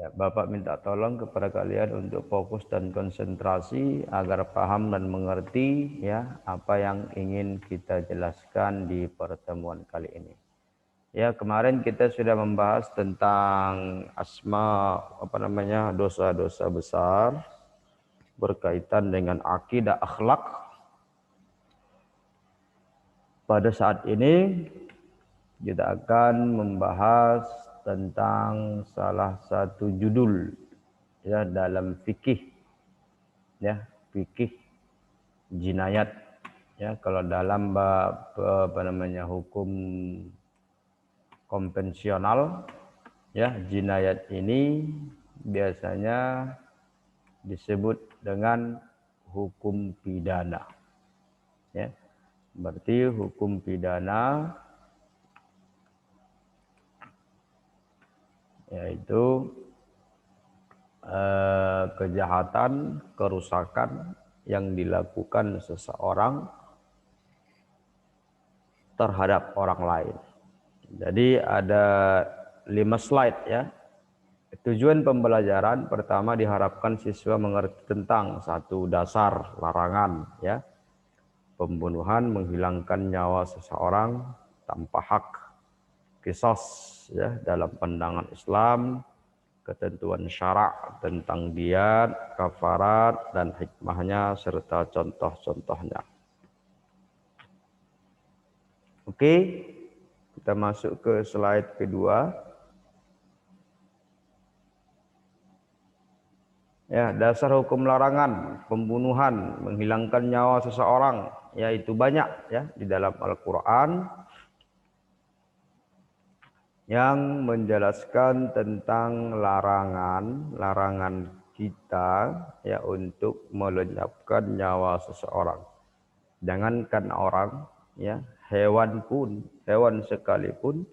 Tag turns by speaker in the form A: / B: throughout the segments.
A: Ya, Bapak minta tolong kepada kalian untuk fokus dan konsentrasi agar paham dan mengerti ya apa yang ingin kita jelaskan di pertemuan kali ini. Ya, kemarin kita sudah membahas tentang dosa-dosa besar berkaitan dengan akidah akhlak. Pada saat ini kita akan membahas tentang salah satu judul ya dalam fikih ya, fikih jinayat ya. Kalau dalam hukum konvensional ya, jinayat ini biasanya disebut dengan hukum pidana ya. Berarti hukum pidana yaitu kejahatan, kerusakan yang dilakukan seseorang terhadap orang lain. Jadi ada 5 slide ya. Tujuan pembelajaran pertama diharapkan siswa mengerti tentang satu dasar larangan ya. Pembunuhan, menghilangkan nyawa seseorang tanpa hak. Qisas ya dalam pandangan Islam, ketentuan syarak tentang diyat, kafarat dan hikmahnya serta contoh-contohnya. Oke, kita masuk ke slide kedua. Ya, dasar hukum larangan pembunuhan, menghilangkan nyawa seseorang, yaitu banyak ya di dalam Al-Qur'an yang menjelaskan tentang larangan kita ya untuk melenyapkan nyawa seseorang. Jangankan orang ya, hewan sekalipun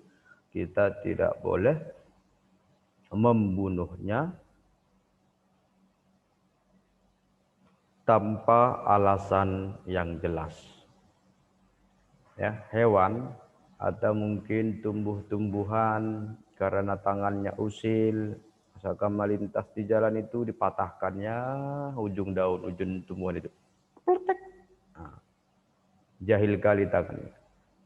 A: kita tidak boleh membunuhnya tanpa alasan yang jelas. Ya, hewan atau mungkin tumbuh-tumbuhan karena tangannya usil, misalkan melintas di jalan itu dipatahkannya ujung daun, ujung tumbuhan itu. Nah, jahil kali tangannya.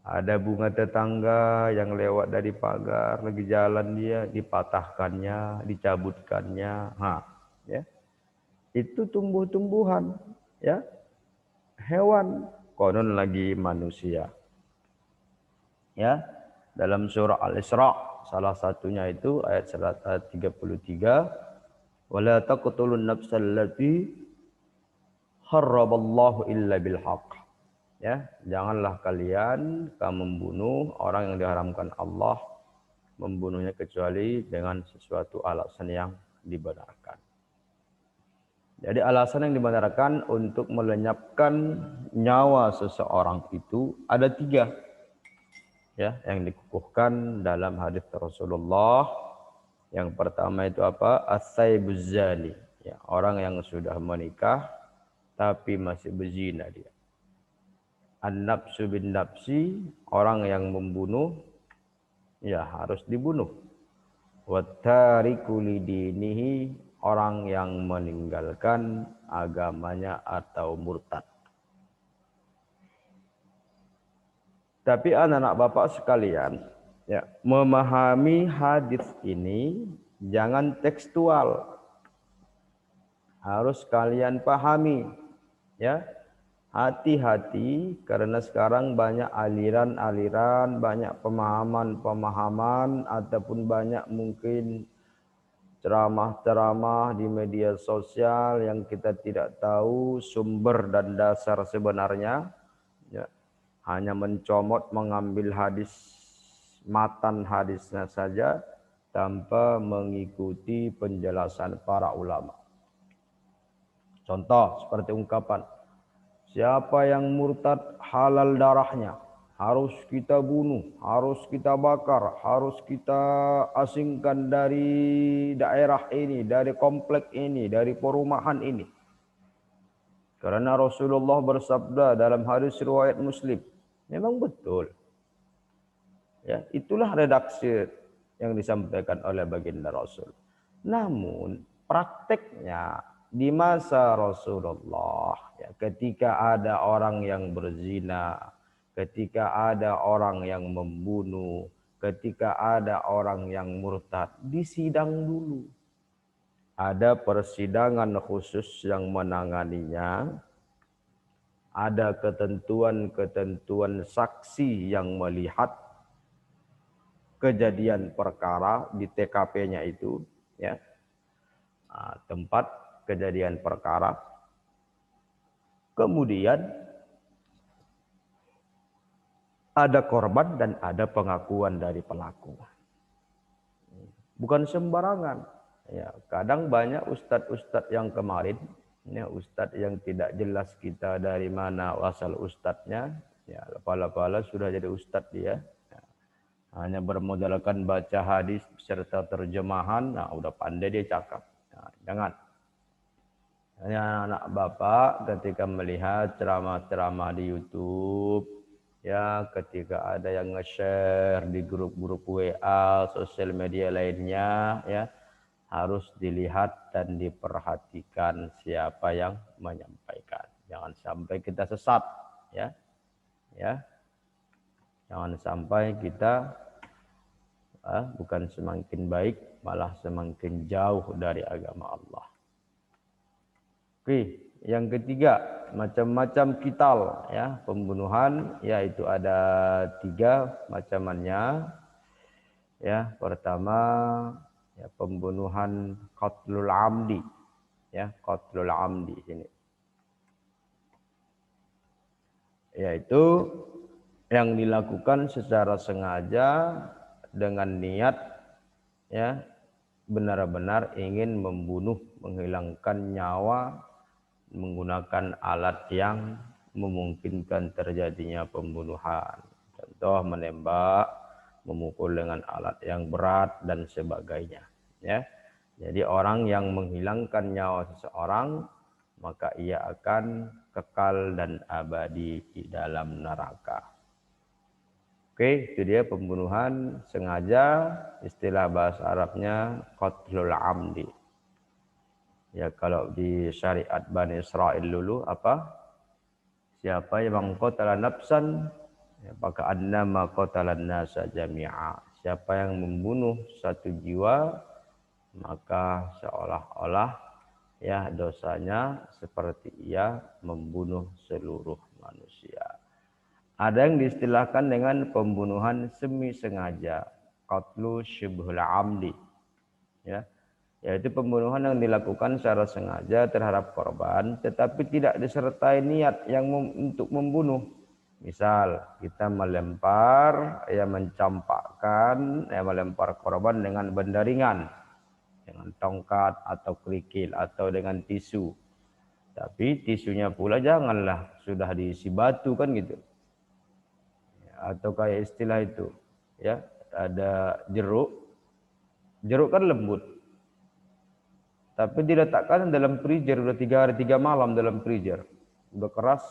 A: Ada bunga tetangga yang lewat dari pagar lagi jalan, dia dipatahkannya, dicabutkannya. Nah, ya. Itu tumbuh-tumbuhan, ya. Hewan, konon lagi manusia. Ya, dalam surah Al-Isra salah satunya itu ayat 33, wala taqtulun nafsal lati harraballahu illa bil haqq. Ya, janganlah kalian membunuh orang yang diharamkan Allah membunuhnya kecuali dengan sesuatu alasan yang dibenarkan. Jadi alasan yang dibenarkan untuk melenyapkan nyawa seseorang itu ada 3. Ya, yang dikukuhkan dalam hadis Rasulullah. Yang pertama itu apa? As-saibuz zani, ya, orang yang sudah menikah tapi masih berzina dia. An-nafsu bin nafsi, orang yang membunuh ya harus dibunuh. Wat-tariku lidinihi, orang yang meninggalkan agamanya atau murtad. Tapi anak-anak Bapak sekalian, ya, memahami hadis ini jangan tekstual. Harus kalian pahami, ya. Hati-hati karena sekarang banyak aliran-aliran, banyak pemahaman-pemahaman ataupun banyak mungkin ceramah-ceramah di media sosial yang kita tidak tahu sumber dan dasar sebenarnya, ya. Hanya mencomot, mengambil hadis, matan hadisnya saja tanpa mengikuti penjelasan para ulama. Contoh seperti ungkapan, siapa yang murtad halal darahnya, harus kita bunuh, harus kita bakar, harus kita asingkan dari daerah ini, dari komplek ini, dari perumahan ini. Karena Rasulullah bersabda dalam hadis riwayat Muslim, memang betul. Ya, itulah redaksi yang disampaikan oleh baginda Rasul. Namun prakteknya di masa Rasulullah, ya, ketika ada orang yang berzina, ketika ada orang yang membunuh, ketika ada orang yang murtad, disidang dulu. Ada persidangan khusus yang menanganinya, ada ketentuan-ketentuan saksi yang melihat kejadian perkara di TKP-nya itu, ya, tempat kejadian perkara. Kemudian ada korban dan ada pengakuan dari pelaku. Bukan sembarangan. Ya, kadang banyak ustadz-ustadz yang kemarin, ya, ustadz yang tidak jelas kita dari mana asal ustadznya, ya, pala-pala sudah jadi ustadz dia. Ya, hanya bermodalkan baca hadis serta terjemahan, nah udah pandai dia cakap. Nah, jangan. Hanya anak bapak ketika melihat ceramah-ceramah di YouTube, ya, ketika ada yang nge-share di grup-grup WA, sosial media lainnya, ya, harus dilihat dan diperhatikan siapa yang menyampaikan. Jangan sampai kita sesat, ya. Ya. Jangan sampai kita bukan semakin baik, malah semakin jauh dari agama Allah. Oke, yang ketiga, macam-macam kital, ya, pembunuhan, yaitu ada 3 macamannya. Ya, pertama, ya, pembunuhan qatlul amdi, ya, qatlul amdi ini, yaitu yang dilakukan secara sengaja dengan niat, ya, benar-benar ingin membunuh, menghilangkan nyawa menggunakan alat yang memungkinkan terjadinya pembunuhan. Contoh menembak, memukul dengan alat yang berat dan sebagainya, ya. Jadi orang yang menghilangkan nyawa seseorang, maka ia akan kekal dan abadi di dalam neraka. Oke, itu dia pembunuhan sengaja, istilah bahasa Arabnya qatlul amdi. Ya, kalau di syariat Bani Israel dulu apa? Siapa yang mengqatala nafsan, ya, maka annama qatalan nasa jami'a. Siapa yang membunuh satu jiwa, maka seolah-olah, ya, dosanya seperti ia membunuh seluruh manusia. Ada yang diistilahkan dengan pembunuhan semi sengaja, qatlu syibhul amdi, ya, yaitu pembunuhan yang dilakukan secara sengaja terhadap korban tetapi tidak disertai niat yang untuk membunuh. Misal kita melempar, ya, mencampakkan, ya, melempar korban dengan benda ringan, dengan tongkat atau kerikil atau dengan tisu. Tapi tisunya pula janganlah sudah diisi batu kan gitu. Atau kayak istilah itu, ya, ada jeruk. Jeruk kan lembut. Tapi diletakkan dalam freezer udah 3 hari 3 malam dalam freezer. Udah keras,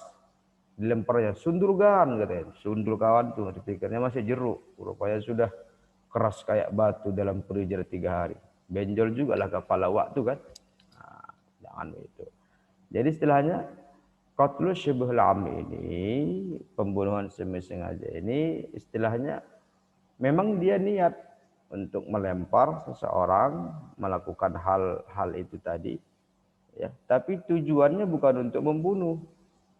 A: dilemparnya sundulgan katanya. Sundul kawan tuh, dipikirnya masih jeruk. Rupanya sudah keras kayak batu dalam freezer 3 hari. Benjol juga lah kepala waktu kan. Nah, jangan begitu. Jadi istilahnya qatlu syibhul am ini, pembunuhan semi sengaja ini, istilahnya memang dia niat untuk melempar seseorang, melakukan hal-hal itu tadi, ya, tapi tujuannya bukan untuk membunuh,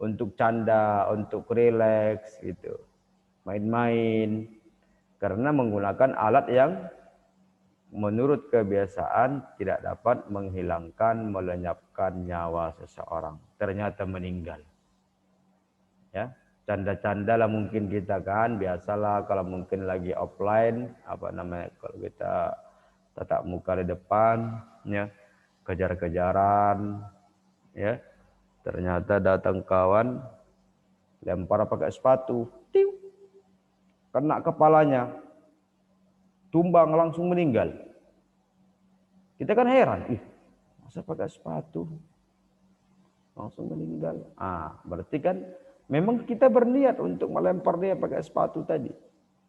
A: untuk canda, untuk rileks gitu, main-main, karena menggunakan alat yang menurut kebiasaan tidak dapat menghilangkan, melenyapkan nyawa seseorang, ternyata meninggal, ya. Canda-canda lah mungkin kita kan, biasalah kalau mungkin lagi offline, apa namanya, kalau kita tatap muka di depan, ya, kejar-kejaran, ya, ternyata datang kawan, lempar pakai sepatu, tiu, kena kepalanya, tumbang langsung meninggal. Kita kan heran, masa pakai sepatu langsung meninggal? Berarti kan memang kita berniat untuk melempar dia pakai sepatu tadi.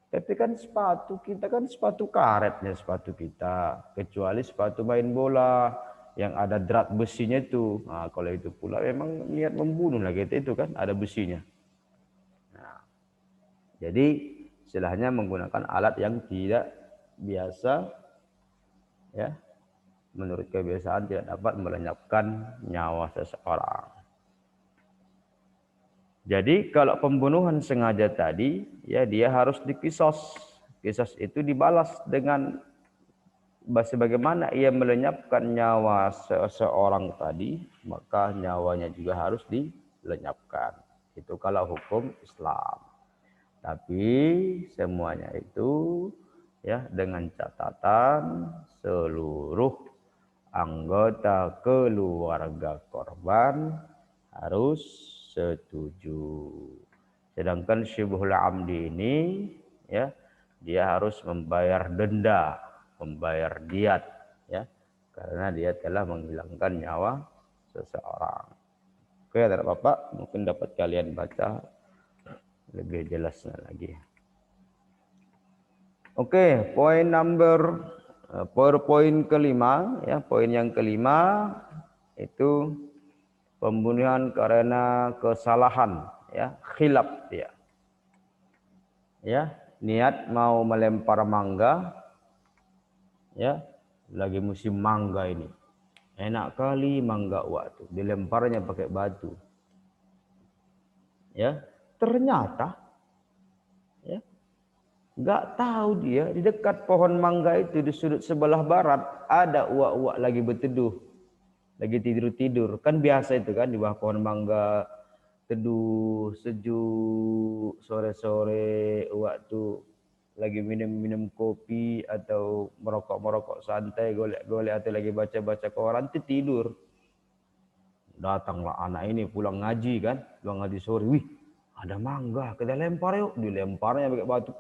A: Tapi kan sepatu kita kan sepatu karetnya sepatu kita, kecuali sepatu main bola yang ada drat besinya itu. Nah, kalau itu pula memang niat membunuh lah gitu itu kan ada besinya. Nah, jadi istilahnya menggunakan alat yang tidak biasa, ya, menurut kebiasaan tidak dapat melenyapkan nyawa seseorang. Jadi kalau pembunuhan sengaja tadi, ya dia harus dikisos. Kisos itu dibalas dengan sebagaimana ia melenyapkan nyawa seseorang tadi, maka nyawanya juga harus dilenyapkan. Itu kalau hukum Islam. Tapi semuanya itu ya dengan catatan seluruh anggota keluarga korban harus setuju. Sedangkan syibhul amdi ini ya dia harus membayar denda, membayar diat ya karena dia telah menghilangkan nyawa seseorang. Oke, Bapak, mungkin dapat kalian baca lebih jelasnya lagi. Oke, poin kelima ya, poin yang kelima itu pembunuhan karena kesalahan ya, khilaf dia. Ya, niat mau melempar mangga ya, lagi musim mangga ini. Enak kali mangga waktu dilemparnya pakai batu. Ya, ternyata ya nggak tahu dia di dekat pohon mangga itu di sudut sebelah barat ada uak-uak lagi berteduh, lagi tidur-tidur. Kan biasa itu kan di bawah pohon mangga teduh sejuk sore-sore waktu lagi minum-minum kopi atau merokok-merokok santai, golek-golek atau lagi baca-baca koran tidur. Datanglah anak ini pulang ngaji kan, pulang ngaji sore, wih ada mangga, kita lempar yuk, dilemparnya pakai batu.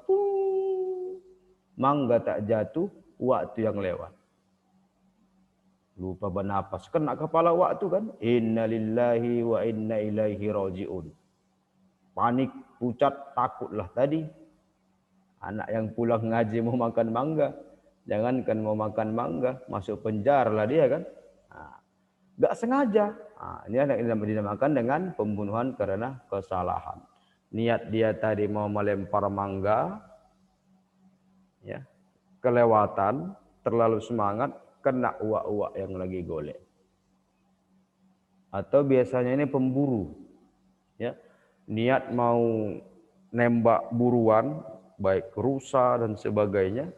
A: Mangga tak jatuh, waktu yang lewat. Lupa bernapas, kena kepala waktu kan. Inna lillahi wa inna ilaihi raji'un. Panik, pucat, takutlah tadi. Anak yang pulang ngaji mau makan mangga. Jangankan mau makan mangga, masuk penjara lah dia kan. Nah, gak sengaja. Nah, ini yang dinamakan dengan pembunuhan karena kesalahan. Niat dia tadi mau melempar mangga, ya, kelewatan, terlalu semangat, kena uak-uak yang lagi golek. Atau biasanya ini pemburu, ya, niat mau nembak buruan, baik rusa dan sebagainya,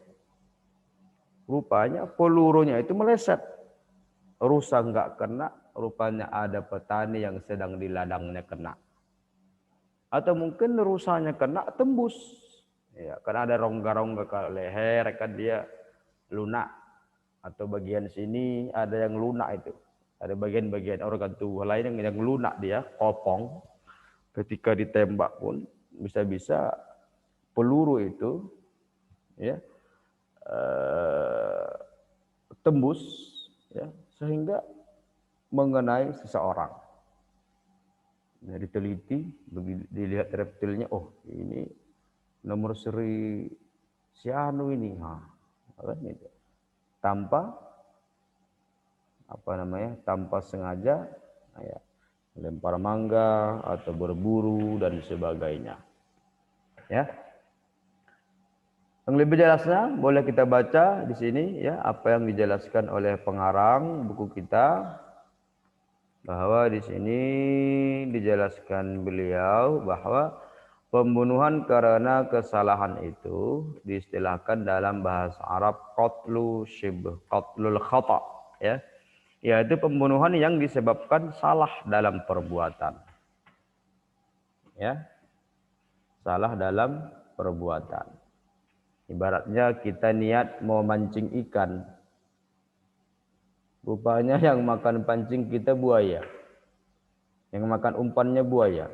A: rupanya pelurunya itu meleset. Rusa enggak kena, rupanya ada petani yang sedang di ladangnya kena. Atau mungkin rusanya kena tembus. Ya, karena ada rongga-rongga ke leher kan dia lunak. Atau bagian sini ada yang lunak itu. Ada bagian-bagian organ tubuh lain yang lunak dia, kopong. Ketika ditembak pun bisa-bisa peluru itu ya tembus ya sehingga mengenai seseorang. Nah, diteliti, dilihat reptilnya, oh ini nomor seri sianu ini, kan gitu. Tanpa sengaja, ya, lempar mangga atau berburu dan sebagainya. Ya. Yang lebih jelasnya boleh kita baca di sini ya apa yang dijelaskan oleh pengarang buku kita. Bahwa di sini dijelaskan beliau bahwa pembunuhan karena kesalahan itu diistilahkan dalam bahasa Arab qatlul khata ya, yaitu pembunuhan yang disebabkan salah dalam perbuatan. Ya. Salah dalam perbuatan. Ibaratnya kita niat mau mancing ikan. Rupanya yang makan pancing kita buaya. Yang makan umpannya buaya.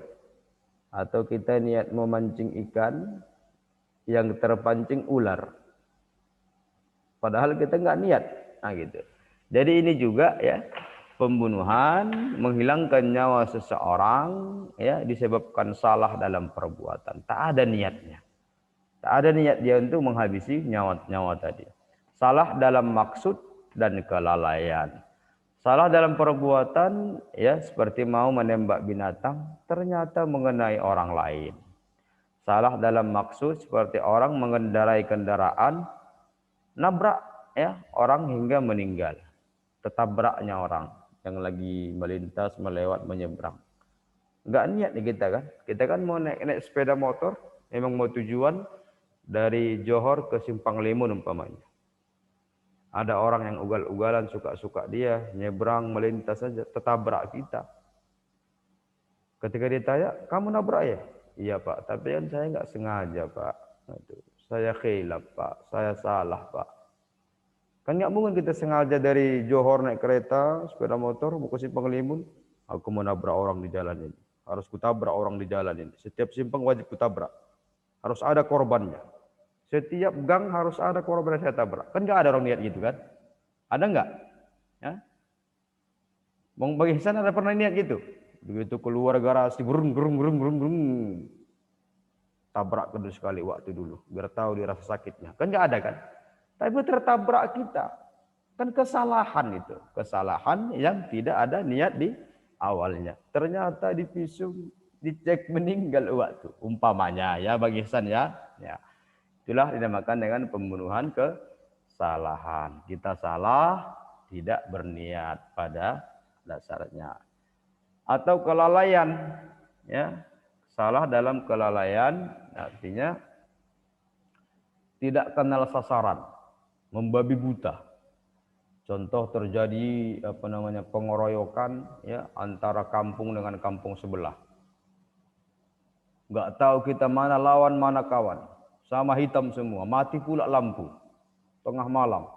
A: Atau kita niat memancing ikan, yang terpancing ular. Padahal kita nggak niat. Nah gitu. Jadi ini juga ya, pembunuhan, menghilangkan nyawa seseorang ya disebabkan salah dalam perbuatan. Tak ada niatnya. Tak ada niat dia untuk menghabisi nyawa tadi. Salah dalam maksud dan kelalaian. Salah dalam perbuatan, ya, seperti mau menembak binatang, ternyata mengenai orang lain. Salah dalam maksud seperti orang mengendarai kendaraan, nabrak, ya, orang hingga meninggal. Tertabraknya orang yang lagi melintas, melewat, menyeberang. Enggak niat nih kita kan. Kita kan mau naik sepeda motor, memang mau tujuan dari Johor ke Simpang Limun umpamanya. Ada orang yang ugal-ugalan, suka-suka dia, nyebrang, melintas saja, tertabrak kita. Ketika ditanya, kamu nabrak ya? Iya Pak, tapi kan saya nggak sengaja Pak. Saya khilaf Pak, saya salah Pak. Kan nggak mungkin kita sengaja dari Johor naik kereta, sepeda motor, mau ke Simpang Limun. Aku mau nabrak orang di jalan ini. Harus kutabrak orang di jalan ini. Setiap simpang wajib kutabrak. Harus ada korbannya. Setiap gang harus ada korban yang saya tabrak. Kan nggak ada orang niat gitu kan? Ada nggak? Ya? Bang Bagi Ihsan ada pernah niat gitu? Begitu keluar garasi, burung, tabrak kedua sekali waktu dulu. Biar tahu dia rasa sakitnya. Kan nggak ada kan? Tapi tertabrak kita. Kan kesalahan itu. Kesalahan yang tidak ada niat di awalnya. Ternyata di visum, dicek meninggal waktu. Umpamanya ya Bang Ihsan ya. Ya. Itulah dinamakan dengan pembunuhan kesalahan. Kita salah, tidak berniat pada dasarnya. Atau kelalaian, ya, salah dalam kelalaian artinya tidak kenal sasaran, membabi buta. Contoh terjadi pengeroyokan, ya, antara kampung dengan kampung sebelah. Nggak tahu kita mana lawan mana kawan. Sama hitam semua, mati pula lampu. Tengah malam.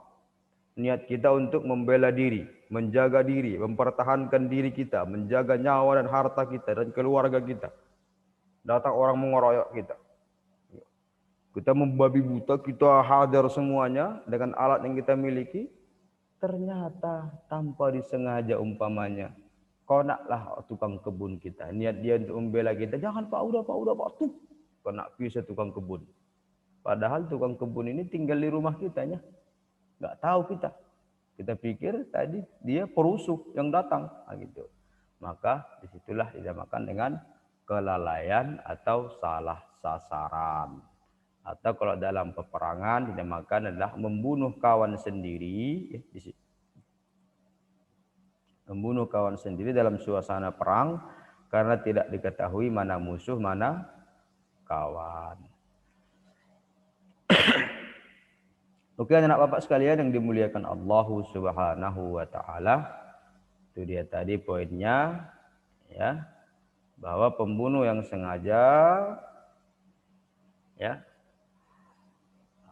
A: Niat kita untuk membela diri, menjaga diri, mempertahankan diri kita, menjaga nyawa dan harta kita dan keluarga kita. Datang orang mengeroyok kita. Kita membabi buta, kita hajar semuanya dengan alat yang kita miliki. Ternyata tanpa disengaja umpamanya. Konaklah tukang kebun kita. Niat dia untuk membela kita. Jangan Pak, udah Pak. Tuh. Kena pisah tukang kebun. Padahal tukang kebun ini tinggal di rumah kitanya. Nggak tahu kita. Kita pikir tadi dia perusuh yang datang. Nah, gitu. Maka disitulah dinamakan dengan kelalaian atau salah sasaran. Atau kalau dalam peperangan dinamakan adalah membunuh kawan sendiri. Membunuh kawan sendiri dalam suasana perang karena tidak diketahui mana musuh, mana kawan. Oke, anak bapak sekalian yang dimuliakan Allah Subhanahu wa taala. Itu dia tadi poinnya, ya. Bahwa pembunuh yang sengaja, ya,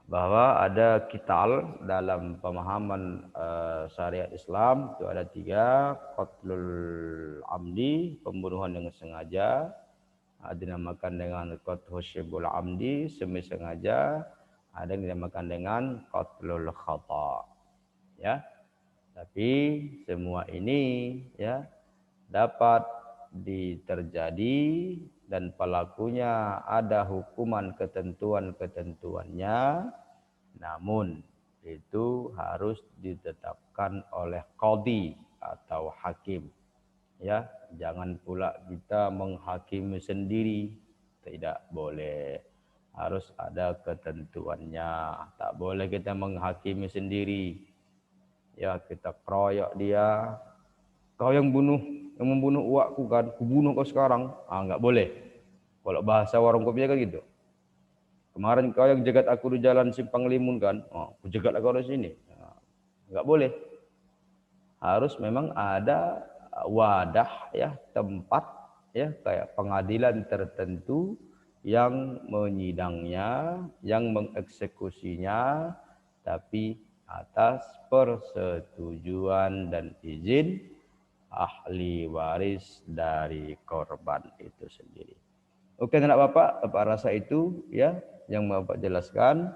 A: bahwa ada qital dalam pemahaman syariat Islam itu ada 3, qatlul amdi, pembunuhan yang sengaja, dinamakan dengan qatlul syibul amdi, semi sengaja, ada yang dinamakan dengan qatlul khata. Ya. Tapi semua ini, ya, dapat terjadi dan pelakunya ada hukuman ketentuan-ketentuannya, namun itu harus ditetapkan oleh qadhi atau hakim. Ya, jangan pula kita menghakimi sendiri, tidak boleh. Harus ada ketentuannya. Tak boleh kita menghakimi sendiri. Ya, kita keroyok dia. Kau yang membunuh uakku kan, kubunuh kau sekarang. Nggak boleh. Kalau bahasa warung kopinya kan gitu. Kemarin kau yang jegat aku di jalan Simpang Limun kan, aku jegat kau di sini. Nggak boleh. Harus memang ada wadah, ya, tempat, ya, kayak pengadilan tertentu yang menyidangnya, yang mengeksekusinya, tapi atas persetujuan dan izin ahli waris dari korban itu sendiri. Oke anak bapak rasa itu, ya, yang bapak jelaskan.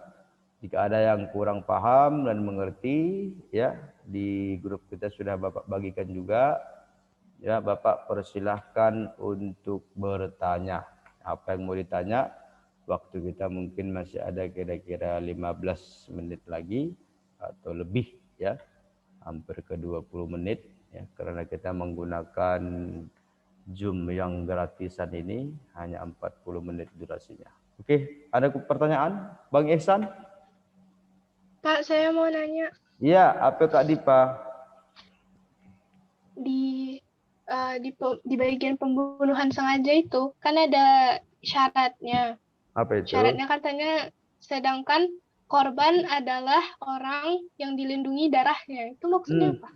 A: Jika ada yang kurang paham dan mengerti, ya, di grup kita sudah bapak bagikan juga. Ya, bapak persilahkan untuk bertanya. Apa yang mau ditanya, Waktu kita mungkin masih ada kira-kira 15 menit lagi atau lebih ya. Hampir ke 20 menit ya, karena kita menggunakan Zoom yang gratisan ini hanya 40 menit durasinya. Oke, ada pertanyaan Bang Ihsan?
B: Kak, saya mau nanya.
A: Iya, apa Kak Dipa?
B: Di bagian pembunuhan sengaja itu kan ada syaratnya.
A: Apa itu?
B: Syaratnya katanya sedangkan korban adalah orang yang dilindungi darahnya. Itu maksudnya apa?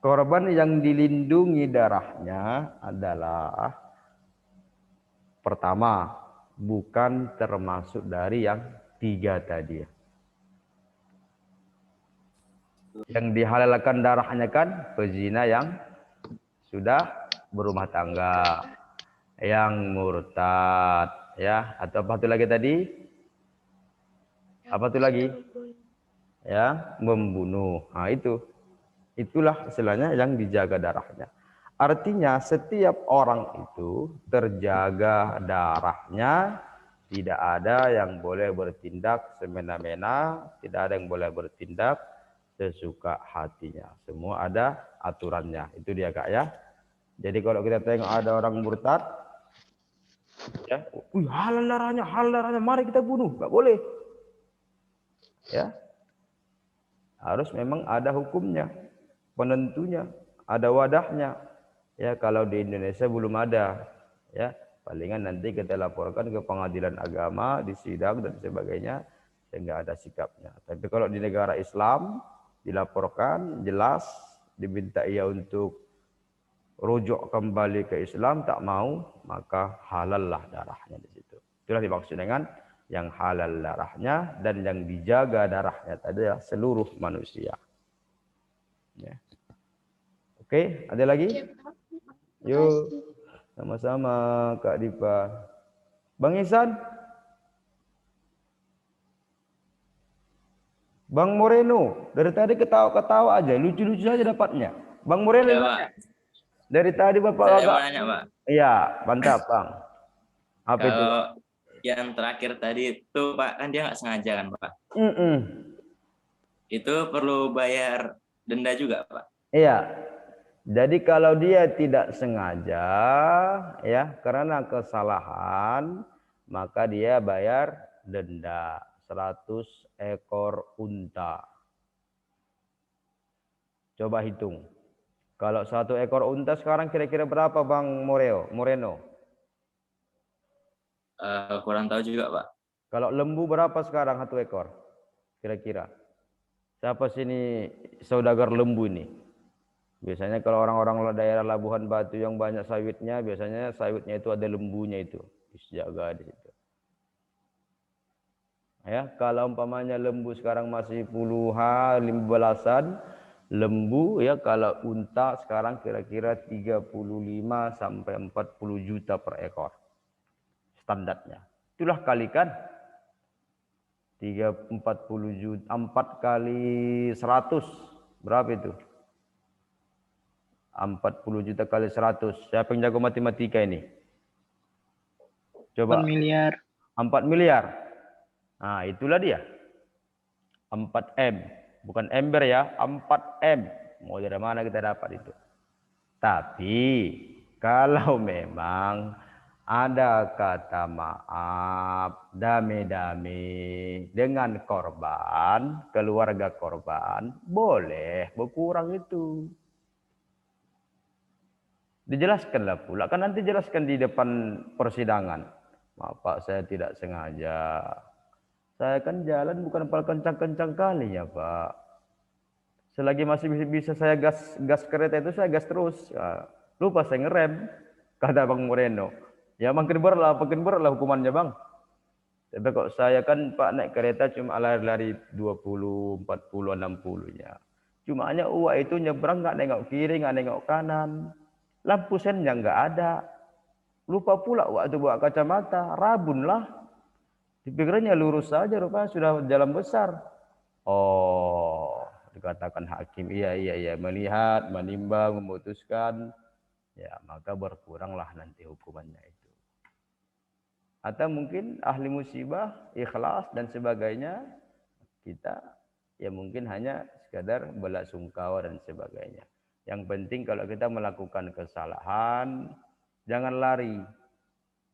A: Korban yang dilindungi darahnya adalah pertama, bukan termasuk dari yang 3 tadi. Yang dihalalkan darahnya kan pezina yang sudah berumah tangga, yang murtad, ya, atau apa itu lagi tadi? Apa itu lagi? Ya, membunuh. Nah, itulah istilahnya yang dijaga darahnya. Artinya setiap orang itu terjaga darahnya, tidak ada yang boleh bertindak semena-mena, tidak ada yang boleh bertindak sesuka hatinya. Semua ada aturannya. Itu dia Kak ya. Jadi kalau kita tengok ada orang murtad, ya, halal darahnya, mari kita bunuh, nggak boleh. Ya, harus memang ada hukumnya, penentunya, ada wadahnya. Ya, kalau di Indonesia belum ada, ya, palingan nanti kita laporkan ke pengadilan agama, di sidang dan sebagainya, sehingga ada sikapnya. Tapi kalau di negara Islam, dilaporkan, jelas, diminta ia untuk rujuk kembali ke Islam, tak mau, maka halallah darahnya di situ. Itulah dimaksud dengan yang halal darahnya dan yang dijaga darahnya tadi adalah seluruh manusia. Ya. Oke, ada lagi? Yuk, sama-sama Kak Dipa. Bang Ihsan? Bang Moreno, dari tadi ketawa-ketawa aja, lucu-lucu aja dapatnya. Bang Moreno,
C: ya, Pak.
A: Dari tadi Bapak
C: Saya
A: agak...
C: mau nanya, Pak.
A: Iya, mantap Bang. Apa itu?
C: Kalau yang terakhir tadi itu, Pak, kan dia nggak sengaja kan, Pak? Itu perlu bayar denda juga, Pak?
A: Iya. Jadi kalau dia tidak sengaja, ya, karena kesalahan, maka dia bayar denda 100 ekor unta. Coba hitung. Kalau 1 ekor unta sekarang kira-kira berapa Bang Moreno?
C: Kurang tahu juga, Pak.
A: Kalau lembu berapa sekarang 1 ekor? Kira-kira. Siapa sini saudagar lembu ini? Biasanya kalau orang-orang daerah Labuhan Batu yang banyak sawitnya, biasanya sawitnya itu ada lembunya itu. Dijaga di situ. Ya, kalau umpamanya lembu sekarang masih puluhan, 15-an, lembu ya, kalau unta sekarang kira-kira 35 sampai 40 juta per ekor. Standarnya. Itulah kalikan 40 juta, 4 kali 100 berapa itu? 40 juta kali 100. Siapa yang jago matematika ini? Coba.
D: 4 miliar.
A: 4 miliar. Nah, itulah dia. 4M. Bukan ember ya, 4M. Mau dari mana kita dapat itu? Tapi, kalau memang ada kata maaf, damai-damai dengan korban, keluarga korban, boleh berkurang itu. Dijelaskanlah pula, kan nanti jelaskan di depan persidangan. Maaf Pak, saya tidak sengaja. Saya kan jalan bukan pal kencang-kencang kali ya Pak. Selagi masih bisa saya gas kereta itu, saya gas terus. Ya, lupa saya ngerem, kata Bang Moreno. Ya makin berat lah hukumannya Bang. Tapi kok saya kan Pak naik kereta cuma lari-lari 20, 40, 60-nya. Cuma hanya uak itu nyebrang nggak nengok kiri, nggak nengok kanan. Lampu sennya nggak ada. Lupa pula waktu bawa kacamata, rabun lah. Dipikirnya lurus saja, rupanya sudah jalan besar. Oh, dikatakan hakim, iya, melihat, menimbang, memutuskan, ya maka berkuranglah nanti hukumannya itu. Atau mungkin ahli musibah, ikhlas dan sebagainya. Kita ya mungkin hanya sekadar belasungkawa dan sebagainya. Yang penting kalau kita melakukan kesalahan, jangan lari.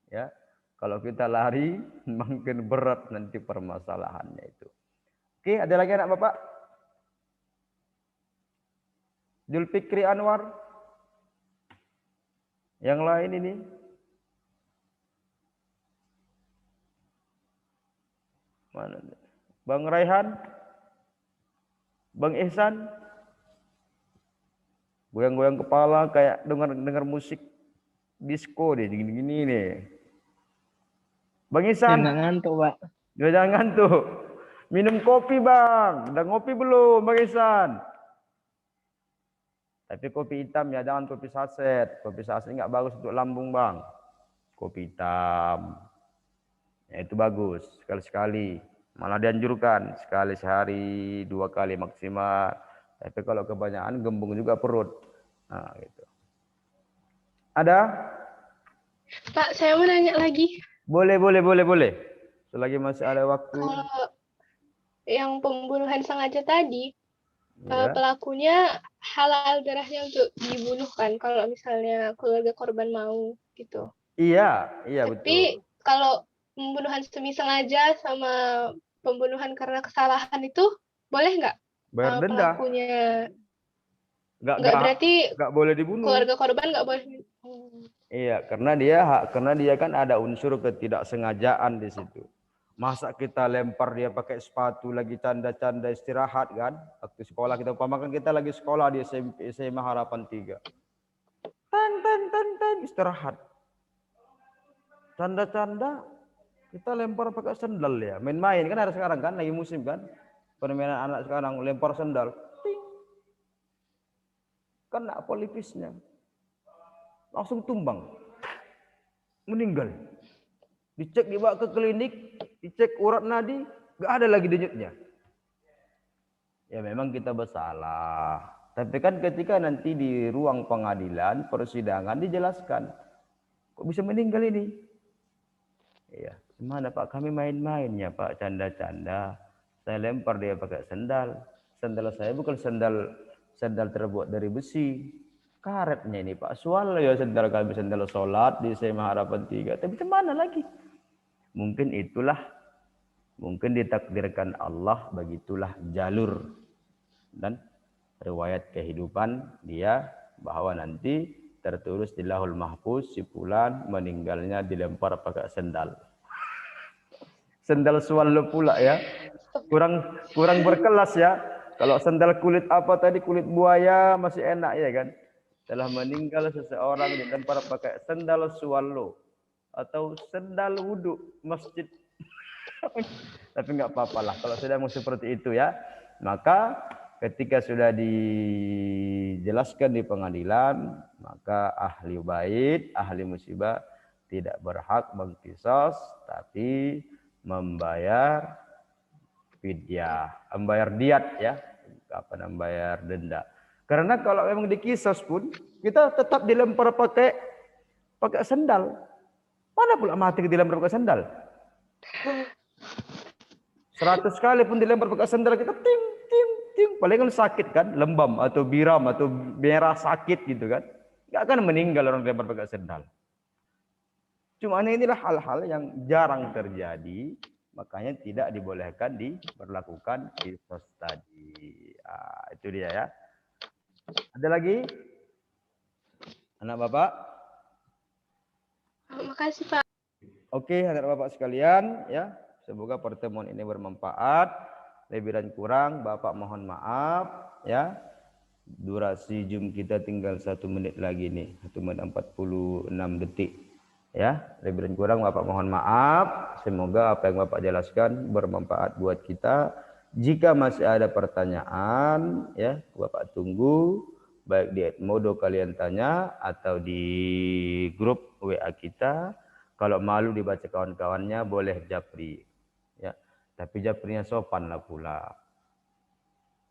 A: Ya, kalau kita lari makin berat nanti permasalahannya itu. Oke, ada lagi anak Bapak? Julfikri Anwar. Yang lain ini. Mana? Bang Raihan? Bang Ihsan? Goyang-goyang kepala kayak dengar musik disco deh, gini-gini nih. Bang Ihsan?
D: Nggak ngantuk, Pak.
A: Jangan ngantuk. Minum kopi, Bang. Udah ngopi belum, Bang Ihsan? Tapi kopi hitam ya, jangan kopi saset. Kopi saset nggak bagus untuk lambung, Bang. Kopi hitam. Ya, itu bagus. Sekali-sekali. Malah dianjurkan. Sekali sehari, 2 kali maksimal. Tapi kalau kebanyakan gembung juga perut. Nah, gitu. Ada?
B: Pak, saya mau nanya lagi.
A: Boleh. Selagi masih ada waktu.
B: Kalau yang pembunuhan sengaja tadi,
A: Ya.
B: pelakunya halal darahnya untuk dibunuh kan, kalau misalnya keluarga korban mau gitu.
A: Iya
B: Tapi
A: betul.
B: kalau pembunuhan semi-sengaja sama pembunuhan karena kesalahan itu boleh nggak?
A: Bayar denda.
B: Pelakunya
A: Nggak
B: berarti
A: boleh dibunuh.
B: keluarga korban nggak boleh.
A: Iya, karena dia kan ada unsur ketidaksengajaan di situ. Masa kita lempar dia pakai sepatu lagi canda-canda istirahat kan? Waktu sekolah kita umpamakan kita lagi sekolah di SMP SMA Harapan 3. Tan istirahat. Canda-canda kita lempar pakai sendal ya. Main-main kan ada sekarang kan lagi musim kan? Permainan anak sekarang lempar sendal. Ting. Kena polipisnya. Langsung tumbang. Meninggal. Dicek dibawa ke klinik, dicek urat nadi, nggak ada lagi denyutnya. Ya memang kita bersalah. Tapi kan ketika nanti di ruang pengadilan, persidangan dijelaskan. Kok bisa meninggal ini? Iya, gimana Pak? Kami main-mainnya Pak, canda-canda. Saya lempar dia pakai sendal. Sendal saya bukan sendal terbuat dari besi. Karetnya ini Pak. Soal ya sendal kami sendal sholat di SMA Harapan 3. Tapi gimana lagi? Mungkin ditakdirkan Allah begitulah jalur dan riwayat kehidupan dia bahwa nanti tertulis di Lauhul Mahfuz si fulan meninggalnya dilempar pakai sendal. Sendal swallow pula ya. Kurang berkelas ya. Kalau sendal kulit apa tadi, kulit buaya masih enak ya kan. Telah meninggal seseorang dilempar pakai sendal swallow atau sendal wudhu masjid. Tapi nggak apa-apa lah kalau sudah mau seperti itu ya. Maka ketika sudah dijelaskan di pengadilan, maka ahli bait, ahli musibah tidak berhak mengkisos, tapi membayar fidyah, membayar diat ya, membayar denda. Karena kalau memang dikisos pun kita tetap dilempar pakai sendal. Mana pula mati dilempar pakai sendal? 100 kali pun dilempar pakai sendal kita ting. Paling kan sakit kan, lembam atau biram atau merah sakit gitu kan. Enggak akan meninggal orang dilempar pakai sendal. Cuma inilah hal-hal yang jarang terjadi, makanya tidak dibolehkan diberlakukan kisos tadi. Itu dia ya. Ada lagi? Anak Bapak?
B: Makasih Pak.
A: Oke, anak Bapak sekalian ya. Semoga pertemuan ini bermanfaat. Lebih dan kurang Bapak mohon maaf ya. Durasi Zoom kita tinggal 1 menit lagi nih, 1 menit 46 detik. Ya, lebih dan kurang Bapak mohon maaf. Semoga apa yang Bapak jelaskan bermanfaat buat kita. Jika masih ada pertanyaan ya, Bapak tunggu baik di Edmodo kalian tanya atau di grup WA kita. Kalau malu dibaca kawan-kawannya boleh japri. Ya, tapi japrinya sopan lah pula.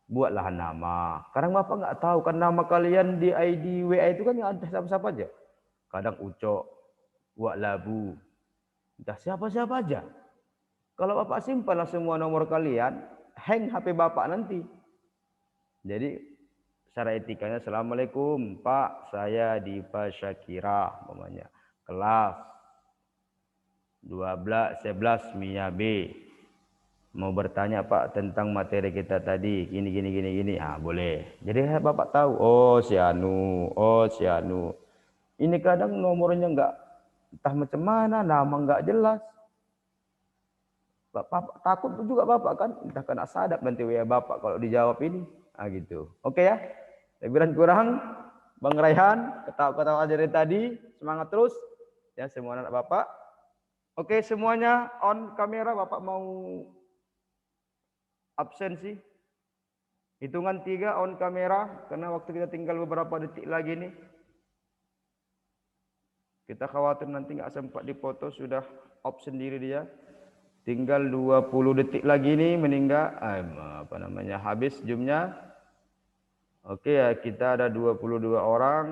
A: Buatlah nama. Kadang Bapak nggak tahu kan nama kalian di ID WA itu kan ada siapa-siapa aja. Kadang Ucok, Wak Labu, Entah siapa-siapa aja. Kalau Bapak simpanlah semua nomor kalian, hang HP Bapak nanti. Jadi secara etikanya, Assalamualaikum Pak, saya Dipa Syakira, umpamanya. Kelas 11 Mia B. Mau bertanya Pak tentang materi kita tadi, gini. Ah, boleh. Jadi Bapak tahu, oh si Anu. Ini kadang nomornya enggak entah macam mana, nama enggak jelas. Bapak takut juga Bapak kan, entah kena sadap nanti WA Bapak kalau dijawab ini. Ah gitu. Oke ya. Lebih dan kurang Bang Raihan, ketawa-ketawa dari tadi, semangat terus ya semua anak Bapak. Oke, semuanya on kamera. Bapak mau absensi. Hitungan 3 on kamera karena waktu kita tinggal beberapa detik lagi nih. Kita khawatir nanti nggak sempat dipoto, sudah off sendiri dia. Tinggal 20 detik lagi nih meninggal. Habis jamnya. Oke ya, kita ada 22 orang.